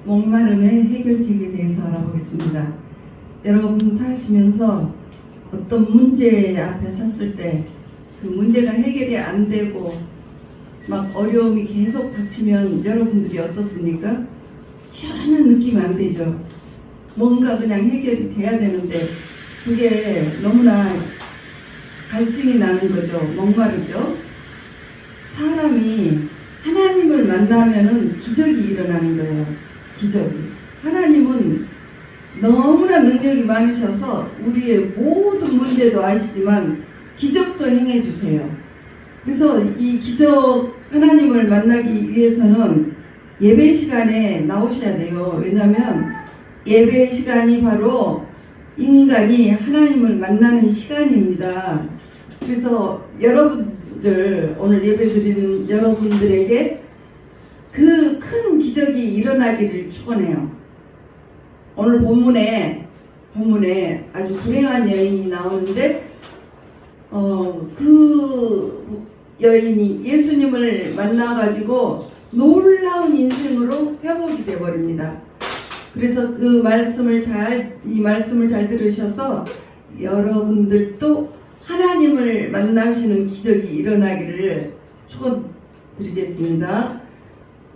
목마름의 해결책에 대해서 알아보겠습니다. 여러분 사시면서 어떤 문제 앞에 섰을 때 그 문제가 해결이 안 되고 막 어려움이 계속 닥치면 여러분들이 어떻습니까? 시원한 느낌이 안 되죠. 뭔가 그냥 해결이 돼야 되는데 그게 너무나 갈증이 나는 거죠. 목마르죠. 사람이 하나님을 만나면은 기적이 일어나는 거예요. 기적이. 하나님은 너무나 능력이 많으셔서 우리의 모든 문제도 아시지만 기적도 행해 주세요. 그래서 이 기적 하나님을 만나기 위해서는 예배 시간에 나오셔야 돼요. 왜냐하면 예배 시간이 바로 인간이 하나님을 만나는 시간입니다. 그래서 여러분들 오늘 예배 드리는 여러분들에게 그 큰 기적이 일어나기를 축원해요. 오늘 본문에 아주 불행한 여인이 나오는데 그 여인이 예수님을 만나가지고 놀라운 인생으로 회복이 되어버립니다. 그래서 이 말씀을 잘 들으셔서 여러분들도 하나님을 만나시는 기적이 일어나기를 축원드리겠습니다.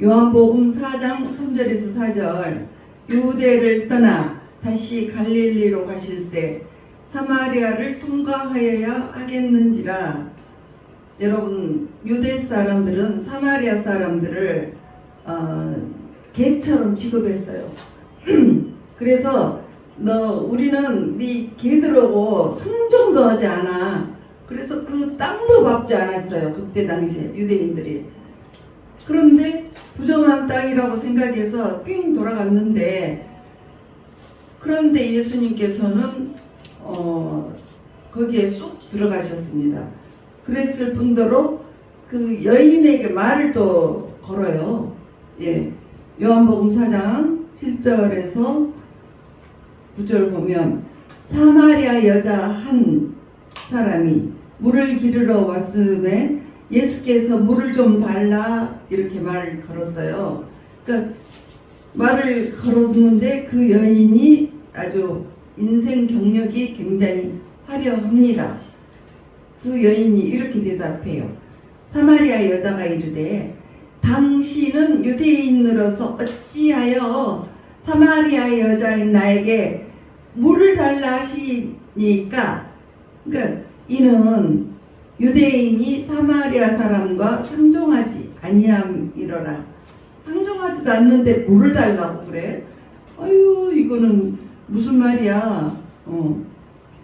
요한복음 4장 3절에서 4절 유대를 떠나 다시 갈릴리로 가실새 사마리아를 통과하여야 하겠는지라. 여러분 유대 사람들은 사마리아 사람들을 개처럼 취급했어요. 그래서 우리는 네 개들하고 상종도 하지 않아. 그래서 그 땅도 밟지 않았어요. 그때 당시에 유대인들이. 그런데 부정한 땅이라고 생각해서 삥 돌아갔는데, 그런데 예수님께서는 거기에 쏙 들어가셨습니다. 그랬을 뿐더러 그 여인에게 말을 또 걸어요. 예, 요한복음 4장 7절에서 9절 보면 사마리아 여자 한 사람이 물을 기르러 왔음에 예수께서 물을 좀 달라 이렇게 말을 걸었어요. 그러니까 말을 걸었는데 그 여인이 아주 인생 경력이 굉장히 화려합니다. 그 여인이 이렇게 대답해요. 사마리아 여자가 이르되 당신은 유대인으로서 어찌하여 사마리아 여자인 나에게 물을 달라 하시니까. 그러니까 이는 유대인이 사마리아 사람과 상종하지 아니함이로라. 상종하지도 않는데 물을 달라고 그래? 아유, 이거는 무슨 말이야.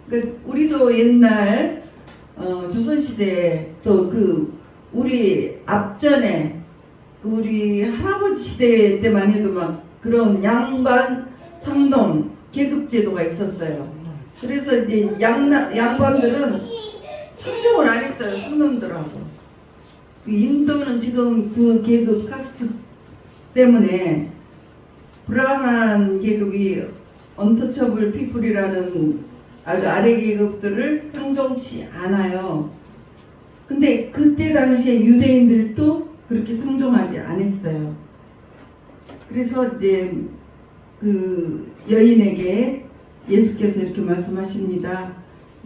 그러니까 우리도 옛날 조선시대 또 우리 앞전에 우리 할아버지 시대 때만 해도 막 그런 양반 상동 계급 제도가 있었어요. 그래서 이제 양반들은 상종을 안 했어요. 상놈들하고. 인도는 지금 그 계급 카스트 때문에 브라만 계급이 언터처블 피플이라는 아주 아래 계급들을 상종치 않아요. 근데 그때 당시에 유대인들도 그렇게 상종하지 않았어요. 그래서 이제 그 여인에게 예수께서 이렇게 말씀하십니다.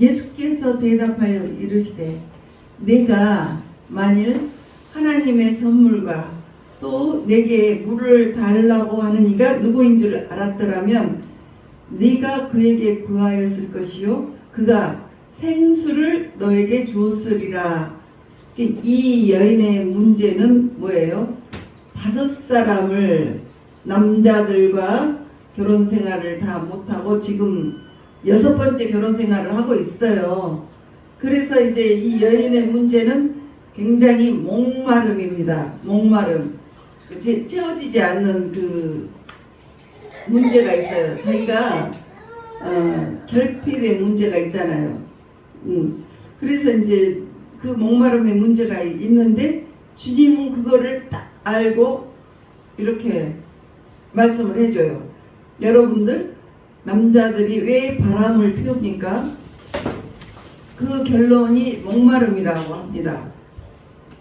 예수께서 대답하여 이르시되 내가 만일 하나님의 선물과 또 내게 물을 달라고 하는 이가 누구인 줄 알았더라면 네가 그에게 구하였을 것이요 그가 생수를 너에게 주었으리라. 이 여인의 문제는 뭐예요? 5사람을 남자들과 결혼 생활을 다 못하고 지금 6번째 결혼 생활을 하고 있어요. 그래서 이제 이 여인의 문제는 굉장히 목마름입니다. 목마름. 채워지지 않는 그 문제가 있어요. 저희가 결핍의 문제가 있잖아요. 그래서 이제 그 목마름의 문제가 있는데 주님은 그거를 딱 알고 이렇게 말씀을 해줘요. 여러분들 남자들이 왜 바람을 피웁니까? 그 결론이 목마름이라고 합니다.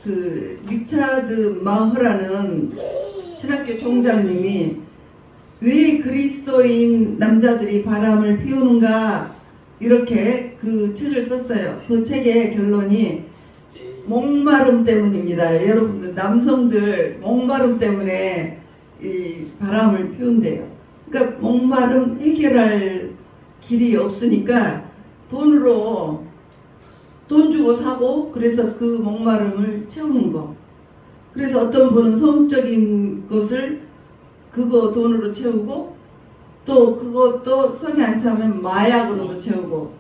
그 리차드 마허라는 신학교 총장님이 왜 그리스도인 남자들이 바람을 피우는가 이렇게 그 책을 썼어요. 그 책의 결론이 목마름 때문입니다. 여러분들 남성들 목마름 때문에 이 바람을 피운대요. 그러니까 목마름 해결할 길이 없으니까 돈 주고 사고 그래서 그 목마름을 채우는 거. 그래서 어떤 분은 성적인 것을 그거 돈으로 채우고 또 그것도 성이 안 차면 마약으로도 채우고.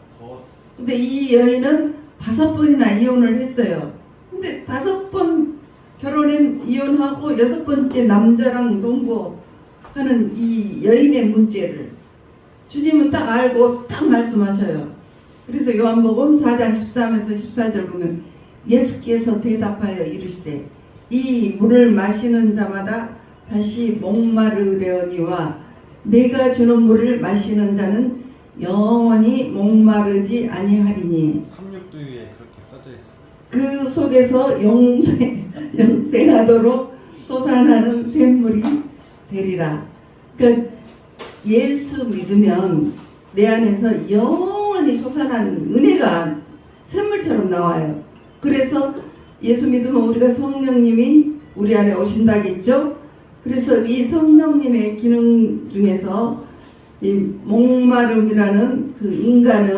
근데 이 여인은 5번이나 이혼을 했어요. 근데 5번 결혼한 이혼하고 6번째 남자랑 동거하는 이 여인의 문제를 주님은 딱 알고 딱 말씀하셔요. 그래서 요한복음 4장 13에서 14절 보면 예수께서 대답하여 이르시되 이 물을 마시는 자마다 다시 목마르려니와 내가 주는 물을 마시는 자는 영원히 목마르지 아니하리니 36두유에 그렇게 써져 있어. 그 속에서 영생하도록 솟아나는 샘물이 되리라. 그러니까 예수 믿으면 내 안에서 영원히 솟아나는 은혜가 샘물처럼 나와요. 그래서 예수 믿으면 우리가 성령님이 우리 안에 오신다겠죠. 그래서 이 성령님의 기능 중에서 이 목마름이라는 그 인간의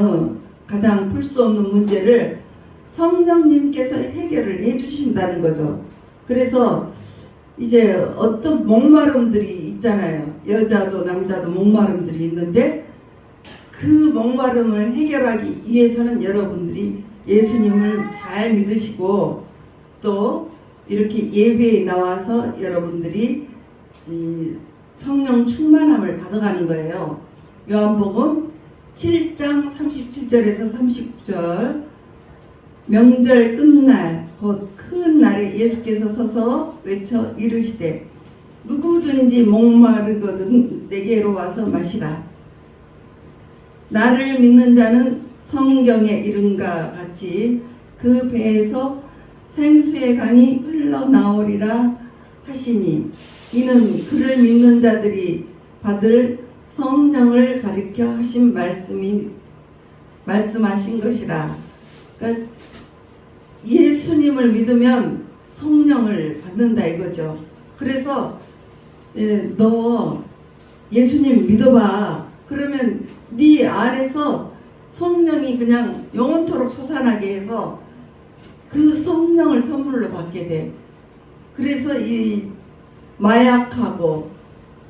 가장 풀 수 없는 문제를 성령님께서 해결을 해주신다는 거죠. 그래서 이제 어떤 목마름들이 있잖아요. 여자도 남자도 목마름들이 있는데 그 목마름을 해결하기 위해서는 여러분들이 예수님을 잘 믿으시고 또 이렇게 예배에 나와서 여러분들이 성령 충만함을 받아가는 거예요. 요한복음 7장 37절에서 39절 명절 끝날 곧 큰 날에 예수께서 서서 외쳐 이르시되 누구든지 목마르거든 내게로 와서 마시라. 나를 믿는 자는 성경에 이른과 같이 그 배에서 생수의 강이 흘러나오리라 하시니 이는 그를 믿는 자들이 받을 성령을 가리켜 하신 말씀하신 것이라. 그러니까 예수님을 믿으면 성령을 받는다 이거죠. 그래서 너 예수님 믿어봐. 그러면 네 안에서 성령이 그냥 영원토록 솟아나게 해서 그 성령을 선물로 받게 돼. 그래서 이 마약하고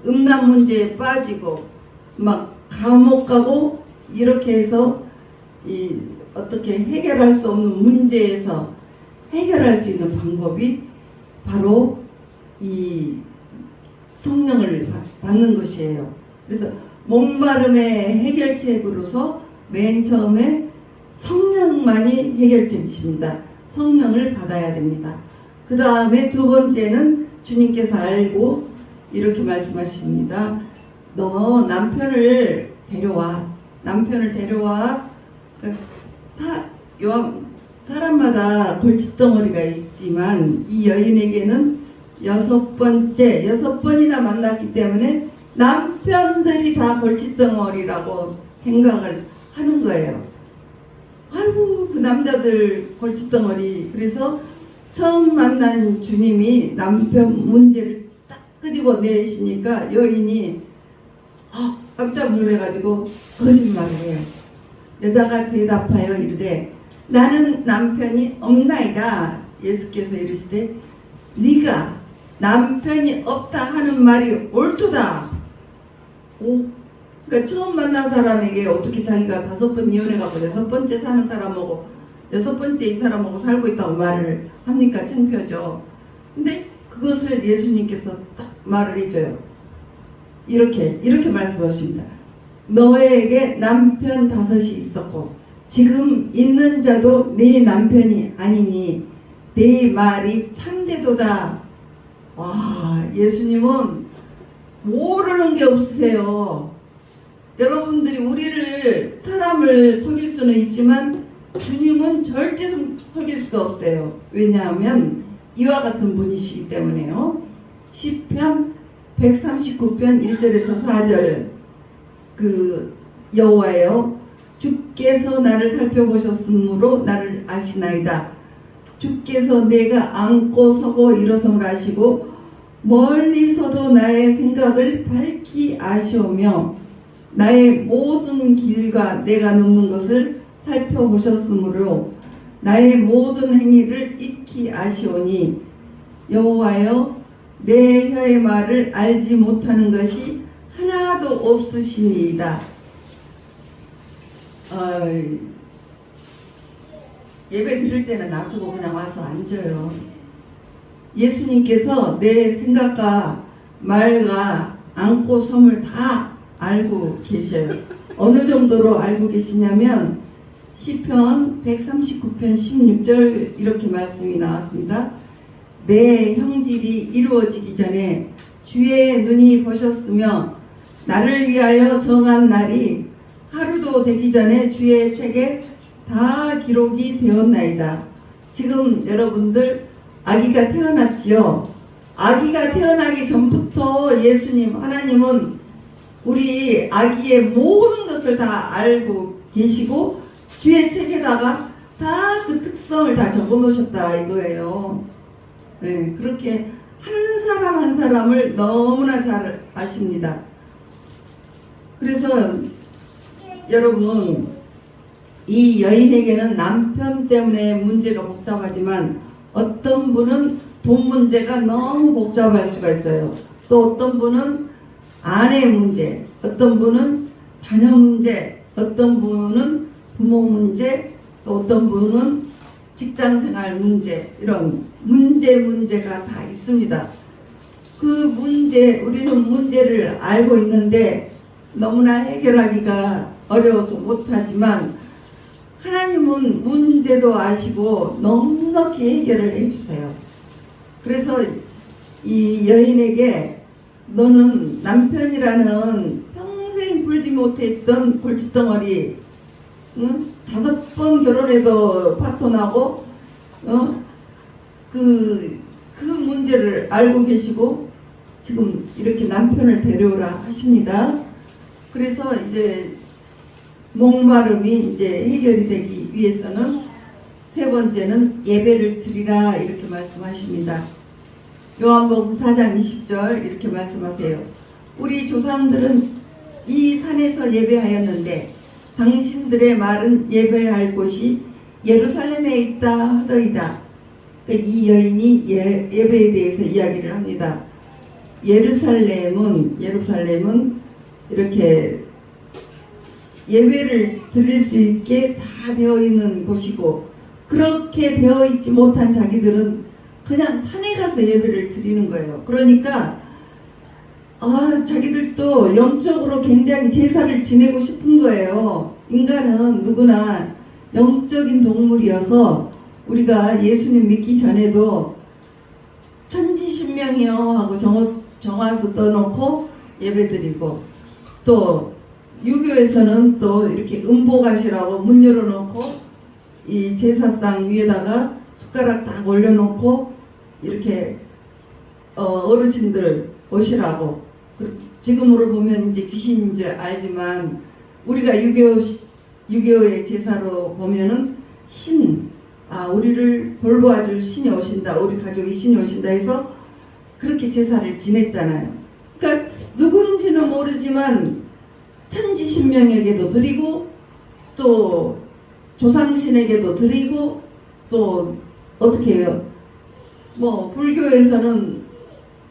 음란 문제에 빠지고 막 감옥 가고 이렇게 해서 이 어떻게 해결할 수 없는 문제에서 해결할 수 있는 방법이 바로 이 성령을 받는 것이에요. 그래서 목마름의 해결책으로서 맨 처음에 성령만이 해결책이십니다. 성령을 받아야 됩니다. 그 다음에 두 번째는 주님께서 알고 이렇게 말씀하십니다. 너 남편을 데려와. 남편을 데려와. 사람마다 골칫덩어리가 있지만 이 여인에게는 6번이나 만났기 때문에 남편들이 다 골칫덩어리라고 생각을 하는 거예요. 아이고 그 남자들 골칫덩어리. 그래서 처음 만난 주님이 남편 문제를 딱 끄집어내시니까 여인이 깜짝 놀래가지고 거짓말을 해요. 여자가 대답하여 이르되 나는 남편이 없나이다. 예수께서 이르시되 네가 남편이 없다 하는 말이 옳도다. 그러니까 처음 만난 사람에게 어떻게 자기가 5번 이혼해가고 6번째 사는 사람하고 6번째 이 사람하고 살고 있다고 말을 합니까? 창피하죠. 근데 그것을 예수님께서 딱 말을 해줘요. 이렇게 말씀하십니다. 너에게 남편 5이 있었고 지금 있는 자도 네 남편이 아니니 네 말이 참되도다. 와, 예수님은 모르는 게 없으세요. 여러분들이 사람을 속일 수는 있지만 주님은 절대 속일 수가 없어요. 왜냐하면 이와 같은 분이시기 때문에요. 시편 139편 1절에서 4절 여호와여 주께서 나를 살펴보셨으므로 나를 아시나이다. 주께서 내가 앉고 서고 일어섬을 아시고 멀리서도 나의 생각을 밝히 아시오며 나의 모든 길과 내가 넘는 것을 살펴보셨으므로 나의 모든 행위를 익히 아시오니 여호와여 내 혀의 말을 알지 못하는 것이 하나도 없으시니이다. 예배 드릴 때는 놔두고 그냥 와서 앉아요. 예수님께서 내 생각과 말과 앉고 섬을 다 알고 계셔요. 어느 정도로 알고 계시냐면 시편 139편 16절 이렇게 말씀이 나왔습니다. 내 형질이 이루어지기 전에 주의 눈이 보셨으며 나를 위하여 정한 날이 하루도 되기 전에 주의 책에 다 기록이 되었나이다. 지금 여러분들 아기가 태어났지요. 아기가 태어나기 전부터 예수님 하나님은 우리 아기의 모든 것을 다 알고 계시고 주의 책에다가 다 그 특성을 다 적어 놓으셨다 이거예요. 네, 그렇게 한 사람 한 사람을 너무나 잘 아십니다. 그래서 여러분 이 여인에게는 남편 때문에 문제가 복잡하지만 어떤 분은 돈 문제가 너무 복잡할 수가 있어요. 또 어떤 분은 아내 문제, 어떤 분은 자녀 문제, 어떤 분은 부모 문제, 또 어떤 분은 직장생활 문제, 이런 문제가 다 있습니다. 그 문제, 우리는 문제를 알고 있는데 너무나 해결하기가 어려워서 못하지만 하나님은 문제도 아시고 넉넉히 해결을 해주세요. 그래서 이 여인에게 너는 남편이라는 평생 불지 못했던 골칫덩어리, 응? 5번 결혼해도 파토나고 그 문제를 알고 계시고 지금 이렇게 남편을 데려오라 하십니다. 그래서 이제 목마름이 이제 해결이 되기 위해서는 세 번째는 예배를 드리라 이렇게 말씀하십니다. 요한복음 4장 20절 이렇게 말씀하세요. 우리 조상들은 이 산에서 예배하였는데 당신들의 말은 예배할 곳이 예루살렘에 있다 하더이다. 이 여인이 예배에 대해서 이야기를 합니다. 예루살렘은 이렇게 예배를 드릴 수 있게 다 되어 있는 곳이고 그렇게 되어 있지 못한 자기들은 그냥 산에 가서 예배를 드리는 거예요. 그러니까 자기들도 영적으로 굉장히 제사를 지내고 싶은 거예요. 인간은 누구나 영적인 동물이어서 우리가 예수님 믿기 전에도 천지신명이요 하고 정화수 떠놓고 예배드리고 또 유교에서는 또 이렇게 음보가시라고 문 열어놓고 이 제사상 위에다가 숟가락 딱 올려놓고 이렇게 어르신들 오시라고. 지금으로 보면 이제 귀신인 줄 알지만 우리가 유교의 제사로 보면은 우리를 돌보아줄 신이 오신다, 우리 가족이 신이 오신다 해서 그렇게 제사를 지냈잖아요. 그러니까 누군지는 모르지만 천지신명에게도 드리고 또 조상신에게도 드리고 또 어떻게 해요? 뭐 불교에서는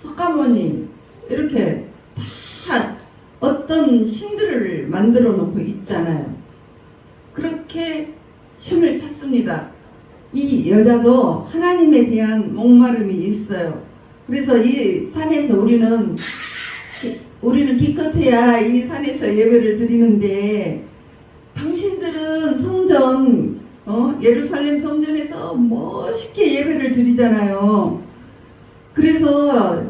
석가모니 이렇게 다 어떤 신들을 만들어 놓고 있잖아요. 그렇게 신을 찾습니다. 이 여자도 하나님에 대한 목마름이 있어요. 그래서 이 산에서 우리는 기껏해야 이 산에서 예배를 드리는데 당신들은 성전 예루살렘 성전에서 멋있게 예배를 드리잖아요. 그래서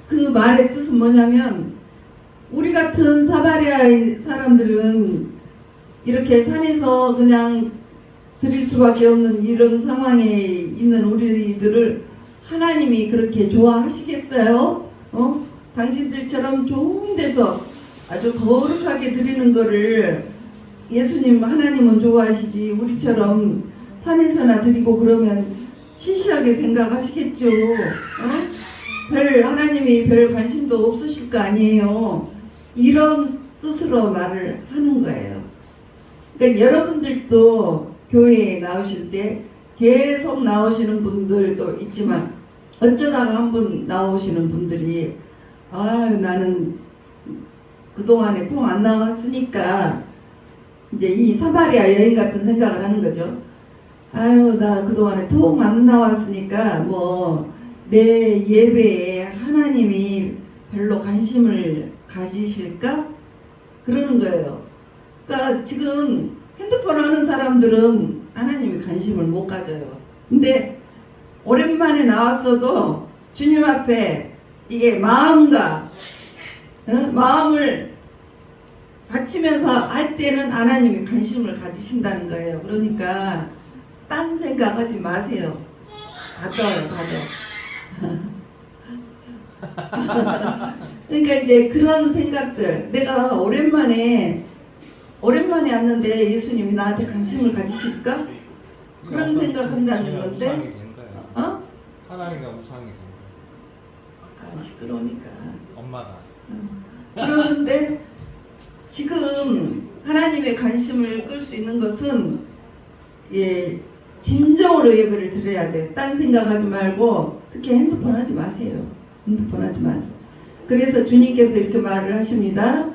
그 말의 뜻은 뭐냐면 우리 같은 사마리아 사람들은 이렇게 산에서 그냥 드릴 수밖에 없는 이런 상황에 있는 우리들을 하나님이 그렇게 좋아하시겠어요? 당신들처럼 좋은 데서 아주 거룩하게 드리는 거를 예수님 하나님은 좋아하시지 우리처럼 산에서나 드리고 그러면 시시하게 생각하시겠죠. 별 하나님이 별 관심도 없으실 거 아니에요. 이런 뜻으로 말을 하는 거예요. 그러니까 여러분들도 교회에 나오실 때 계속 나오시는 분들도 있지만 어쩌다가 한 번 나오시는 분들이 나는 그동안에 통 안 나왔으니까 이제 이 사마리아 여인 같은 생각을 하는 거죠. 나 그동안에 통 안 나왔으니까 뭐 내 예배에 하나님이 별로 관심을 가지실까? 그러는 거예요. 그러니까 지금 핸드폰 하는 사람들은 하나님이 관심을 못 가져요. 근데 오랜만에 나왔어도 주님 앞에 이게 마음과 마음을 바치면서 할 때는 하나님이 관심을 가지신다는 거예요. 그러니까 딴 생각하지 마세요. 받아요. 그러니까 이제 그런 생각들, 내가 오랜만에 왔는데 예수님이 나한테 관심을 가지실까? 그런 생각한다는 건데, 하나님과 우상이 된 거예요. 시끄러우니까. 엄마가. 그런데 지금 하나님의 관심을 끌 수 있는 것은 진정으로 예배를 드려야 돼. 딴 생각하지 말고 특히 핸드폰 하지 마세요. 핸드폰 하지 마세요. 그래서 주님께서 이렇게 말을 하십니다.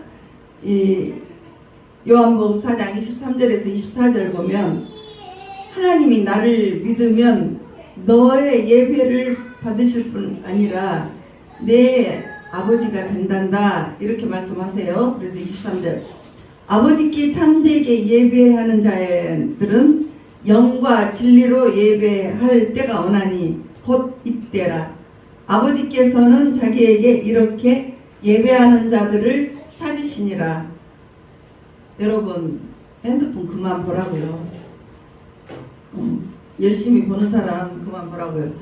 이 요한복음 4장 23절에서 24절 보면 하나님이 나를 믿으면 너의 예배를 받으실 뿐 아니라 내 아버지가 된단다. 이렇게 말씀하세요. 그래서 23절 아버지께 참되게 예배하는 자들은 영과 진리로 예배할 때가 오나니 곧 이때라. 아버지께서는 자기에게 이렇게 예배하는 자들을 찾으시니라. 여러분 핸드폰 그만 보라고요. 열심히 보는 사람 그만 보라고요.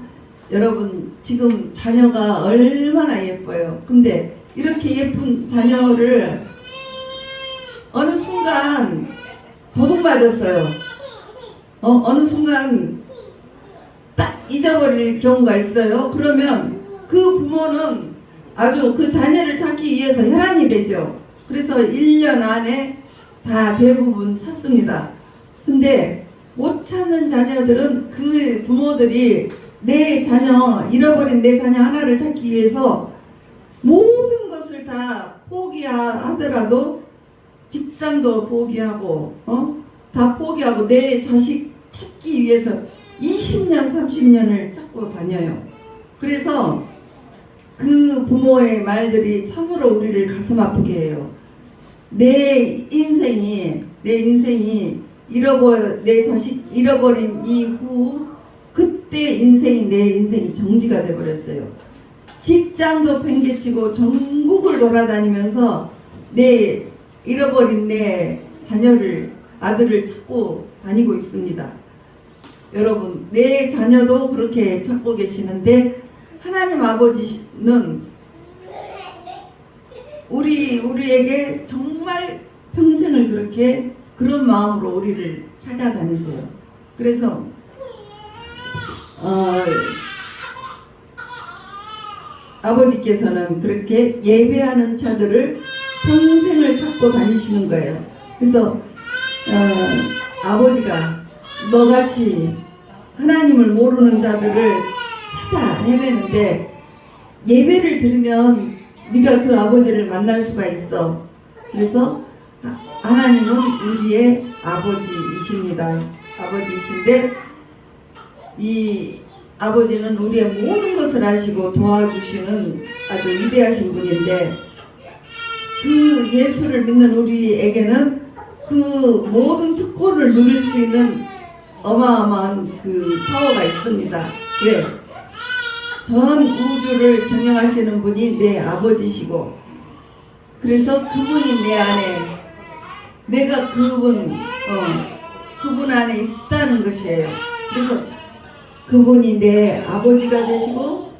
여러분 지금 자녀가 얼마나 예뻐요. 근데 이렇게 예쁜 자녀를 어느 순간 도둑맞았어요. 어느 순간 딱 잊어버릴 경우가 있어요. 그러면 그 부모는 아주 그 자녀를 찾기 위해서 혈안이 되죠. 그래서 1년 안에 다 대부분 찾습니다. 근데 못 찾는 자녀들은 그 부모들이 내 자녀, 잃어버린 내 자녀 하나를 찾기 위해서 모든 것을 다 포기하더라도 직장도 포기하고 다 포기하고 내 자식 찾기 위해서 20년, 30년을 찾고 다녀요. 그래서 그 부모의 말들이 참으로 우리를 가슴 아프게 해요. 내 인생이 내 자식 잃어버린 이후 그때 내 인생이 정지가 돼버렸어요. 직장도 팽개치고 전국을 돌아다니면서 잃어버린 내 아들을 찾고 다니고 있습니다. 여러분, 내 자녀도 그렇게 찾고 계시는데 하나님 아버지는 우리에게 정말 평생을 그런 마음으로 우리를 찾아다니세요. 그래서 아버지께서는 그렇게 예배하는 자들을 평생을 찾고 다니시는 거예요. 그래서 아버지가 너같이 하나님을 모르는 자들을 찾아 헤매는데 예배를 들으면 네가 그 아버지를 만날 수가 있어. 그래서 하나님은 우리의 아버지이십니다. 아버지이신데 이 아버지는 우리의 모든 것을 아시고 도와주시는 아주 위대하신 분인데 그 예수를 믿는 우리에게는 그 모든 특권을 누릴 수 있는 어마어마한 그 파워가 있습니다. 왜? 전 우주를 경영하시는 분이 내 아버지시고 그래서 그분이 내 안에 내가 그분 안에 있다는 것이에요. 그래서 그분이 내 아버지가 되시고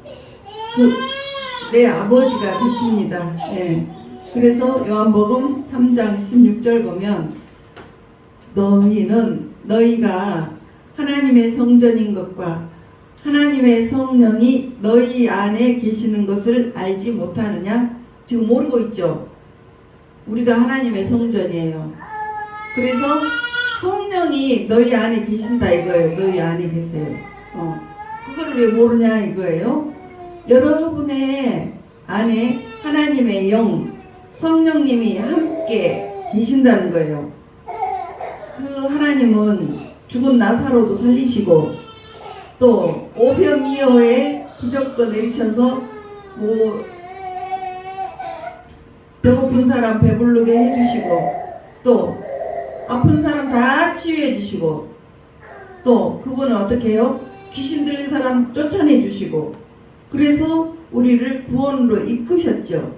내 아버지가 되십니다. 예. 그래서 요한복음 3장 16절 보면 너희가 하나님의 성전인 것과 하나님의 성령이 너희 안에 계시는 것을 알지 못하느냐? 지금 모르고 있죠. 우리가 하나님의 성전이에요. 그래서 성령이 너희 안에 계신다 이거예요. 너희 안에 계세요. 그걸 왜 모르냐 이거예요. 여러분의 안에 하나님의 영, 성령님이 함께 계신다는 거예요. 그 하나님은 죽은 나사로도 살리시고 또 오병이어의 기적도 내리셔서 뭐 배고픈 사람 배부르게 해주시고 또 아픈 사람 다 치유해 주시고 또 그분은 어떻게 해요? 귀신 들린 사람 쫓아내 주시고 그래서 우리를 구원으로 이끄셨죠.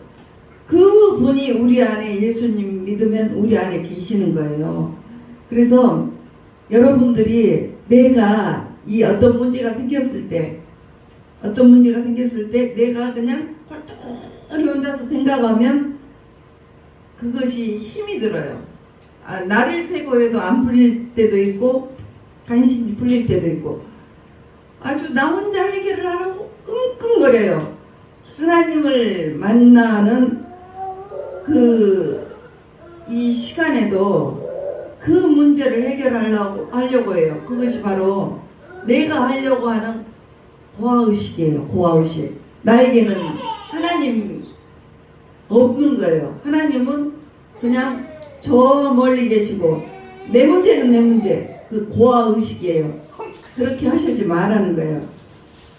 그분이 우리 안에 예수님 믿으면 우리 안에 계시는 거예요. 그래서 여러분들이 내가 이 어떤 문제가 생겼을 때 내가 그냥 홀떡홀떡 혼자서 생각하면 그것이 힘이 들어요. 나를 세고 해도 안 풀릴 때도 있고 간신히 풀릴 때도 있고 아주 나 혼자 해결을 하라고 끙끙거려요. 하나님을 만나는 이 시간에도 그 문제를 하려고 해요. 그것이 바로 내가 하려고 하는 고아의식이에요. 고아의식. 나에게는 하나님 없는 거예요. 하나님은 그냥 저 멀리 계시고 내 문제는 내 문제. 그 고아의식이에요. 그렇게 하시지 말라는 거예요.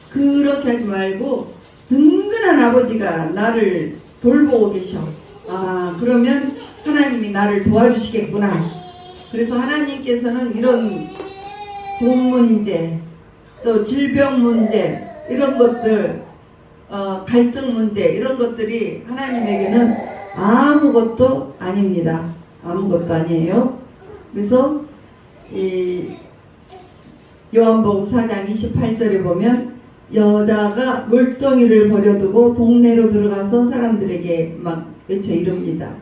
그렇게 하지 말고 든든한 아버지가 나를 돌보고 계셔. 그러면 하나님이 나를 도와주시겠구나. 그래서 하나님께서는 이런 돈 문제, 또 질병 문제, 이런 것들, 갈등 문제, 이런 것들이 하나님에게는 아무것도 아닙니다. 아무것도 아니에요. 그래서 이 요한복음 4장 28절에 보면 여자가 물동이를 버려두고 동네로 들어가서 사람들에게 막 외쳐 이릅니다.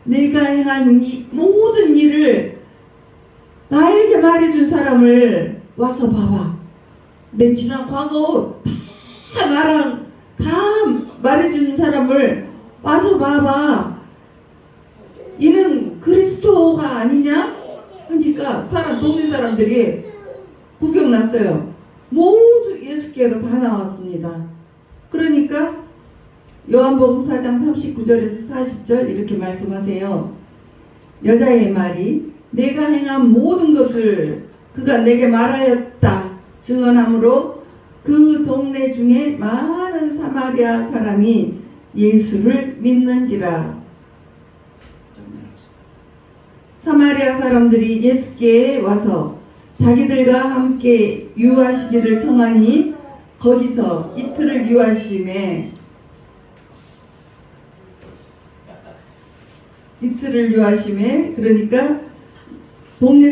내가 행한 이 모든 일을 나에게 말해준 사람을 와서 봐봐. 내 지난 과거 다 말해준 사람을 와서 봐봐. 이는 그리스도가 아니냐? 하니까 동네 사람들이 구경 났어요. 모두 예수께로 다 나왔습니다. 그러니까 요한복음 4장 39절에서 40절 이렇게 말씀하세요. 여자의 말이 내가 행한 모든 것을 그가 내게 말하였다 증언함으로 그 동네 중에 많은 사마리아 사람이 예수를 믿는지라. 사마리아 사람들이 예수께 와서 자기들과 함께 유하시기를 청하니 거기서 이틀을 유하심에 그러니까 동네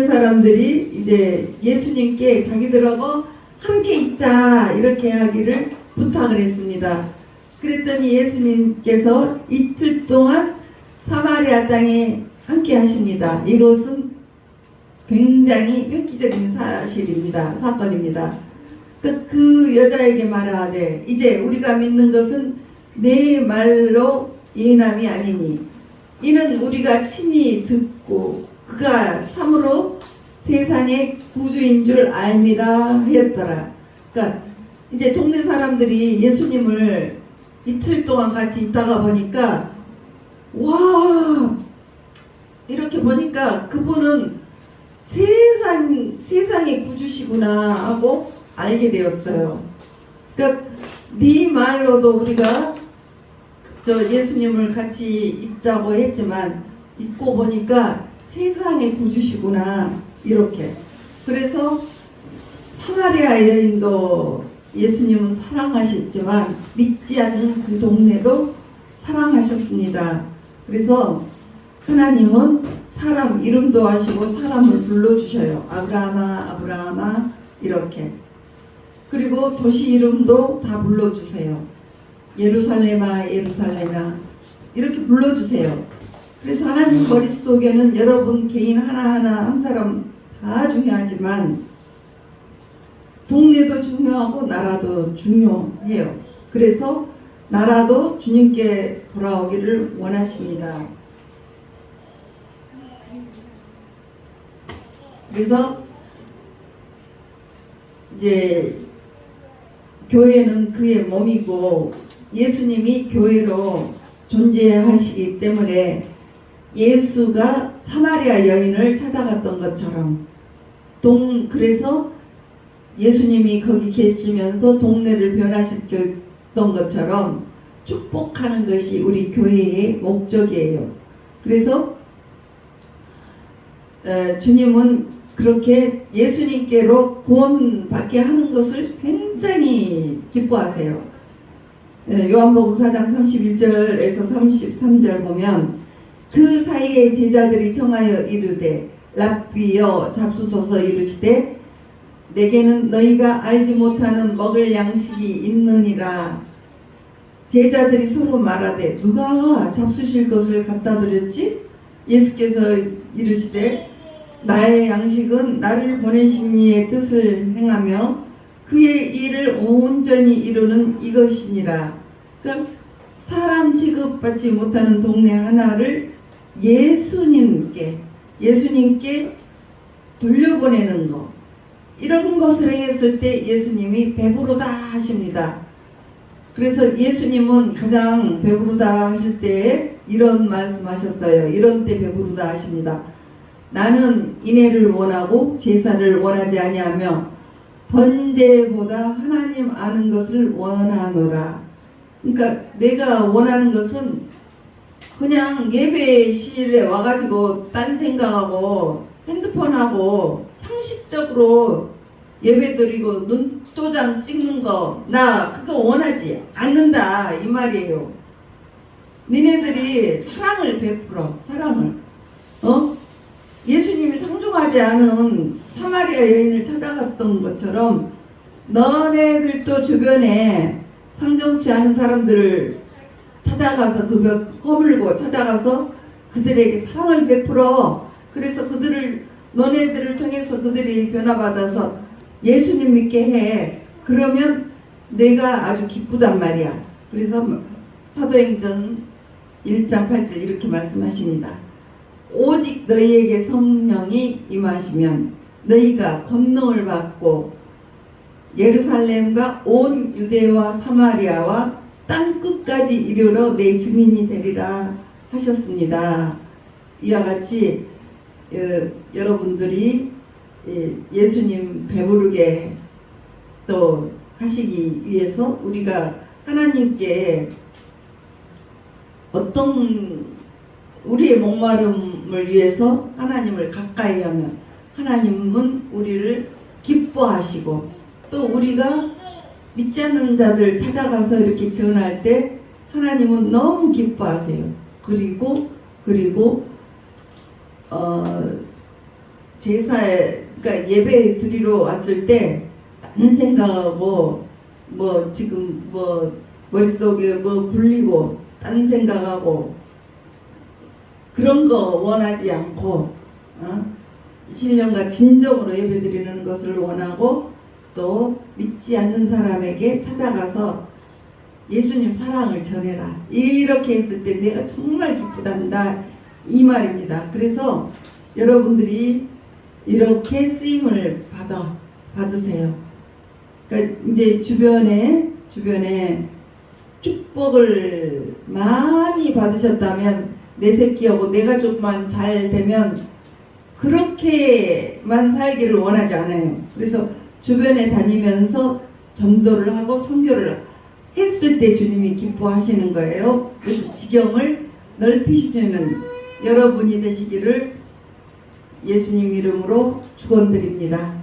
사람들이 이제 예수님께 자기들하고 함께 있자 이렇게 하기를 부탁을 했습니다. 그랬더니 예수님께서 이틀 동안 사마리아 땅에 함께 하십니다. 이것은 굉장히 획기적인 사건입니다. 그 여자에게 말하되 이제 우리가 믿는 것은 내 말로 인함이 아니니 이는 우리가 친히 듣고 그가 참으로 세상의 구주인 줄 알미라 하였더라. 그러니까 이제 동네 사람들이 예수님을 이틀 동안 같이 있다가 보니까 와 이렇게 보니까 그분은 세상의 구주시구나 하고 알게 되었어요. 그러니까 네 말로도 우리가 예수님을 같이 있자고 했지만 있고 보니까 세상의 구주시구나 이렇게. 그래서 사마리아 여인도 예수님은 사랑하셨지만 믿지 않는 그 동네도 사랑하셨습니다. 그래서 하나님은 사람 이름도 하시고 사람을 불러주셔요. 아브라함아 아브라함아 이렇게. 그리고 도시 이름도 다 불러주세요. 예루살렘아 예루살렘아 이렇게 불러주세요. 그래서 하나님 머릿속에는 여러분 개인 하나하나 한 사람 다 중요하지만 동네도 중요하고 나라도 중요해요. 그래서 나라도 주님께 돌아오기를 원하십니다. 그래서 이제 교회는 그의 몸이고 예수님이 교회로 존재하시기 때문에 예수가 사마리아 여인을 찾아갔던 것처럼 그래서 예수님이 거기 계시면서 동네를 변화시켰던 것처럼 축복하는 것이 우리 교회의 목적이에요. 그래서 주님은 그렇게 예수님께로 구원받게 하는 것을 굉장히 기뻐하세요. 요한복음 4장 31절에서 33절 보면 그 사이에 제자들이 청하여 이르되 랍비여 잡수소서 이르시되 내게는 너희가 알지 못하는 먹을 양식이 있느니라. 제자들이 서로 말하되 누가 잡수실 것을 갖다 드렸지? 예수께서 이르시되 나의 양식은 나를 보내신 이의 뜻을 행하며 그의 일을 온전히 이루는 이것이니라. 그러니까 사람 취급받지 못하는 동네 하나를 예수님께 돌려보내는 것, 이런 것을 행했을 때 예수님이 배부르다 하십니다. 그래서 예수님은 가장 배부르다 하실 때 이런 말씀하셨어요. 이런 때 배부르다 하십니다. 나는 인애를 원하고 제사를 원하지 아니하며 번제보다 하나님 아는 것을 원하노라. 그러니까 내가 원하는 것은 그냥 예배실에 와가지고 딴 생각하고 핸드폰하고 형식적으로 예배드리고 눈도장 찍는 거 나 그거 원하지 않는다 이 말이에요. 니네들이 사랑을 베풀어. 사랑을 예수님이 상종하지 않은 사마리아 여인을 찾아갔던 것처럼 너네들도 주변에 상종치 않은 사람들을 찾아가서 그 벽 허물고 찾아가서 그들에게 사랑을 베풀어. 그래서 너네들을 통해서 그들이 변화받아서 예수님 믿게 해. 그러면 내가 아주 기쁘단 말이야. 그래서 사도행전 1장 8절 이렇게 말씀하십니다. 오직 너희에게 성령이 임하시면 너희가 권능을 받고 예루살렘과 온 유대와 사마리아와 땅 끝까지 이르러 내 증인이 되리라 하셨습니다. 이와 같이 여러분들이 예수님 배부르게 또 하시기 위해서 우리가 하나님께 어떤 우리의 목마름을 위해서 하나님을 가까이 하면 하나님은 우리를 기뻐하시고 또 우리가 믿지 않는 자들 찾아가서 이렇게 전할 때 하나님은 너무 기뻐하세요. 그리고 제사에 그러니까 예배 드리러 왔을 때 딴 생각하고 지금 머릿속에 굴리고 딴 생각하고 그런 거 원하지 않고 신령과 진정으로 예배드리는 것을 원하고 또 믿지 않는 사람에게 찾아가서 예수님 사랑을 전해라. 이렇게 했을 때 내가 정말 기쁘단다 이 말입니다. 그래서 여러분들이 이렇게 쓰임을 받으세요. 그러니까 이제 주변에 축복을 많이 받으셨다면 내 새끼하고 내 가족만 잘 되면 그렇게만 살기를 원하지 않아요. 그래서 주변에 다니면서 전도를 하고 선교를 했을 때 주님이 기뻐하시는 거예요. 그래서 지경을 넓히시는 여러분이 되시기를 예수님 이름으로 축원드립니다.